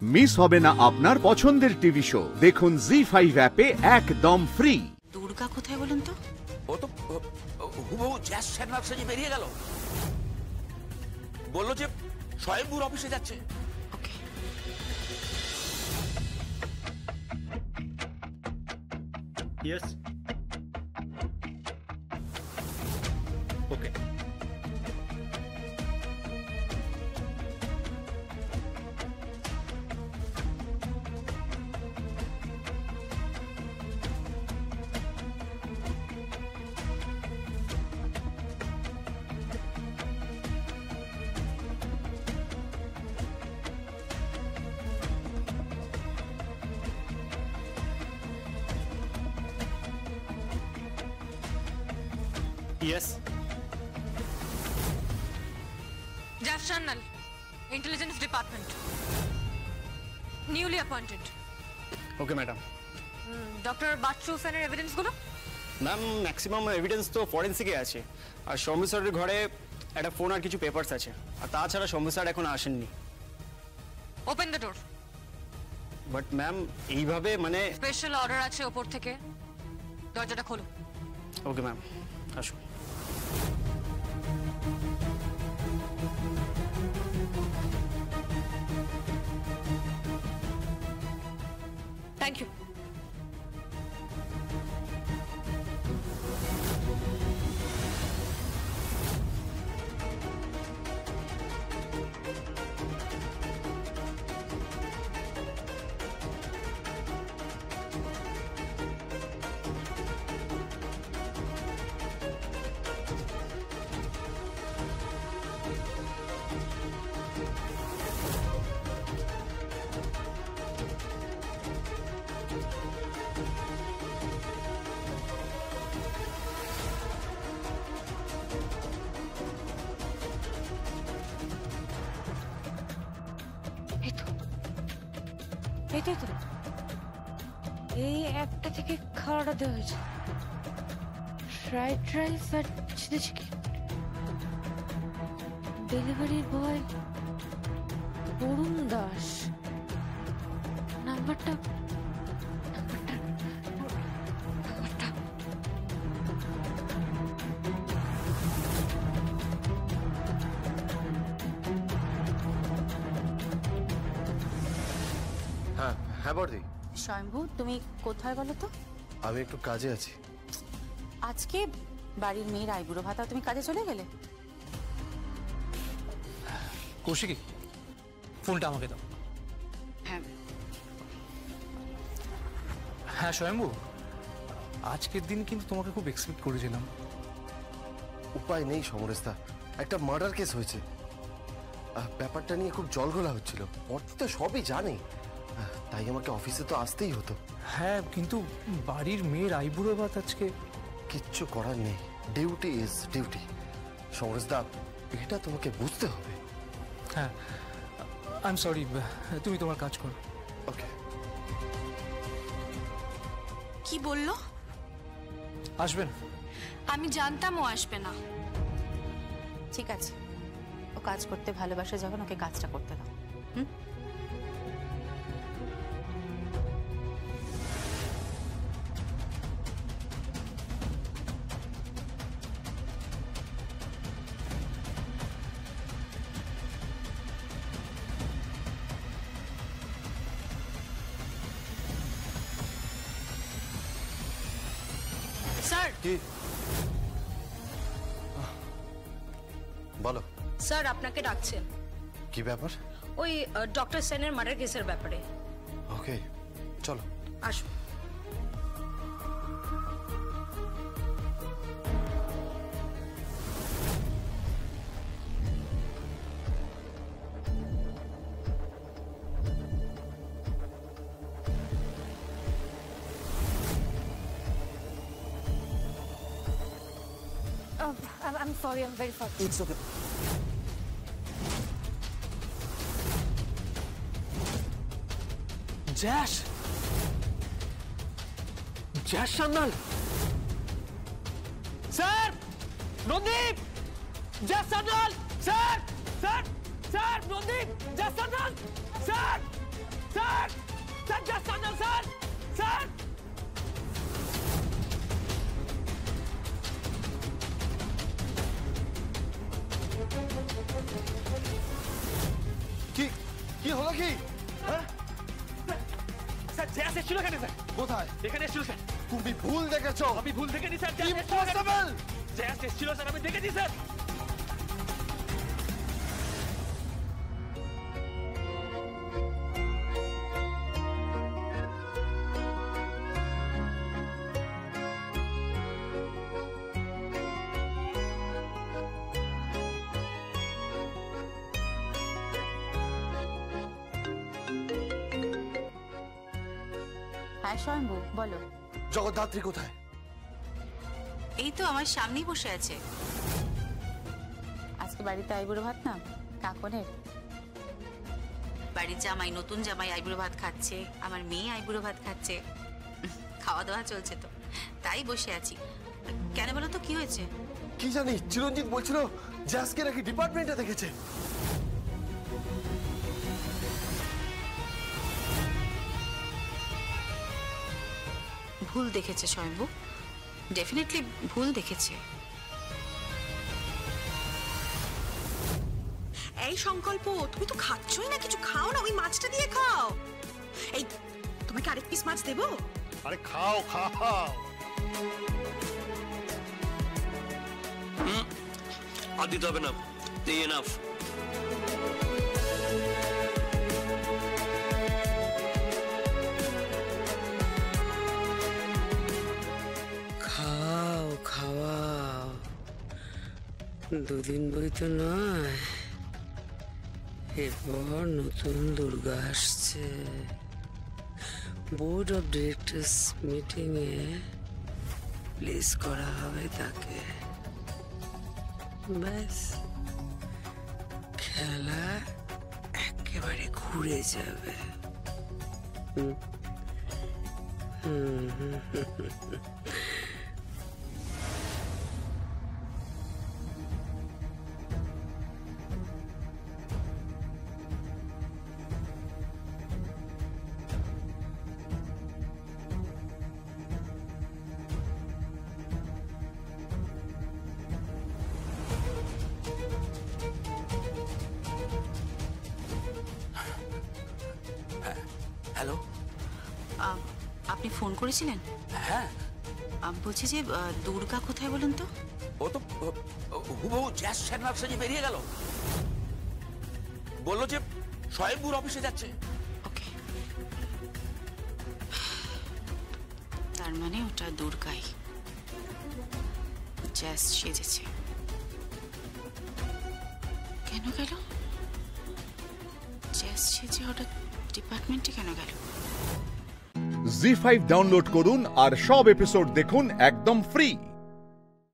Miss হবে না আপনার পছন্দের টিভি শো। দেখুন জি5 অ্যাপে একদম ফ্রি। দুর্গা কোথায় বলুন তো? ও তো হুবহু জ্যাস শ্যাননাথ সেজে বেরিয়ে গেল। বললো যে স্বয়ম্ভুর অফিসে যাচ্ছে। ওকে। Yes. Okay. Yes. Jeff Channel, Intelligence Department. Newly appointed. Okay, madam. Dr. Bachu Fener evidence গুলো? ম্যাম ম্যাক্সিমাম এভিডেন্স তো ফরেন্সিকে আছে, আর শম্ভু স্যারের ঘরে একটা ফোন আর কিছু পেপারস আছে, আর তাছাড়া শম্ভু স্যার এখন আসেননি। Open the door. But ma'am এইভাবে মানে স্পেশাল অর্ডার আছে ওপর থেকে, দরজাটা খোলো। ওকে ম্যাম, আসুন। Thank you. এই অ্যাপটা থেকে খাওয়াটা দেওয়া হয়েছে, ফ্রাইড রাইস আর chilli chicken. Delivery boy Barun Das. নাম্বারটা হ্যাঁ বর্দি, স্বয়ম্ভু তুমি কোথায় বলো তো? আমি একটু কাজে আছি। আজকে বাড়ির মেয়ের আইবুড়ো ভাতা, তুমি কাজে চলে গেলে? কৌশিকী, ফোনটা আমাকে দাও। হ্যাঁ হ্যাঁ স্বয়ম্ভু, আজকের দিন কিন্তু তোমাকে খুব এক্সপেক্ট করেছিলাম। উপায় নেই সমরেশদা, একটা মার্ডার কেস হয়েছে। ব্যাপারটা নিয়ে খুব জলঘোলা হচ্ছিল। বর্দি তো সবই জানে, তাই আমাকে অফিসে তো আসতেই হতো। হ্যাঁ, কিন্তু বাড়ির মেয়ের আইবুড়ো ভাত আজকে। কিচ্ছু করার নেই, ডিউটি ইজ ডিউটি। সমরেশদা, এটা তোমাকে বুঝতে হবে। হ্যাঁ, আই এম সরি, তুমি তোমার কাজ করো। ওকে। কি বললো? আসবেন? আমি জানতাম ও আসবে না। ঠিক আছে, ও কাজ করতে ভালোবাসে যখন, ওকে কাজটা করতে দাও। হুম। স্যার, কি বলো? স্যার আপনাকে ডাকছেন। কি ব্যাপার? ওই ডক্টর সেনের মার্ডার কেসের ব্যাপারে। ওকে, চলো আসুন। I'm sorry, I'm very sorry. It's okay. Jas, Jas Sanyal sir, Nandip, Jas Sanyal sir, sir, sir, Nandip, Jas Sanyal sir, কি? স্যার জ্যাস এসেছিল এখানে স্যার, কোথায়? এখানে এসেছিল স্যার। তুমি ভুল দেখেছো। আমি ভুল দেখেনি স্যার, ইম্পসিবল। জ্যাস এসেছিল স্যার, আমি দেখেছি স্যার। হ্যাঁ স্বয়ম্ভু, বলো। জগদ্ধাত্রী কোথায়? এই তো আমার সামনেই বসে আছে। আজকে বাড়িতে আইবুড়ো ভাত না, কাকনের বাড়ির জামাই, নতুন জামাই আইবুড়ো ভাত খাচ্ছে, আমার মেয়ে আইবুড়ো ভাত খাচ্ছে, খাওয়া দাওয়া চলছে তো, তাই বসে আছি। কেন বলো তো, কি হয়েছে? কি জানি, চিরঞ্জিত বলছিল জ্যাসকে নাকি ডিপার্টমেন্টে দেখেছে। ভুল দেখেছে স্বয়ম্ভু, ডেফিনেটলি ভুল দেখেছে। এই সংকল্প, তুমি তো খাচ্ছই না, কিছু খাও না, ওই মাছটা দিয়ে খাও। এই, তোমাকে আরেক পিস মাছ দেবো? আরে খাও খাও। আর দিতে হবে না, এই এনাফ। খাও খাওয়াও, দুদিন বই তো নয়, এরপর নতুন দুর্গা আসছে। Board of directors meeting a place করা হবে তাকে। ব্যাস, খেলা একেবারে ঘুরে যাবে। হ্যালো, আপনি ফোন করেছিলেন? হ্যাঁ। বলছি যে দুর্গা কোথায় বলুন তো? ও তো হুবহু জ্যাস শ্যানলার সেজে বেরিয়ে গেল, বললো যে স্বয়ম্ভুর অফিসে যাচ্ছে। ওকে, তার মানে ওটা দুর্গাই, জ্যাস সেজেছে। কেন গেল? জ্যাস সেজে হঠাৎ ডিপার্টমেন্টে কেন গেল? জি5 ডাউনলোড করুন আর সব এপিসোড দেখুন একদম ফ্রি।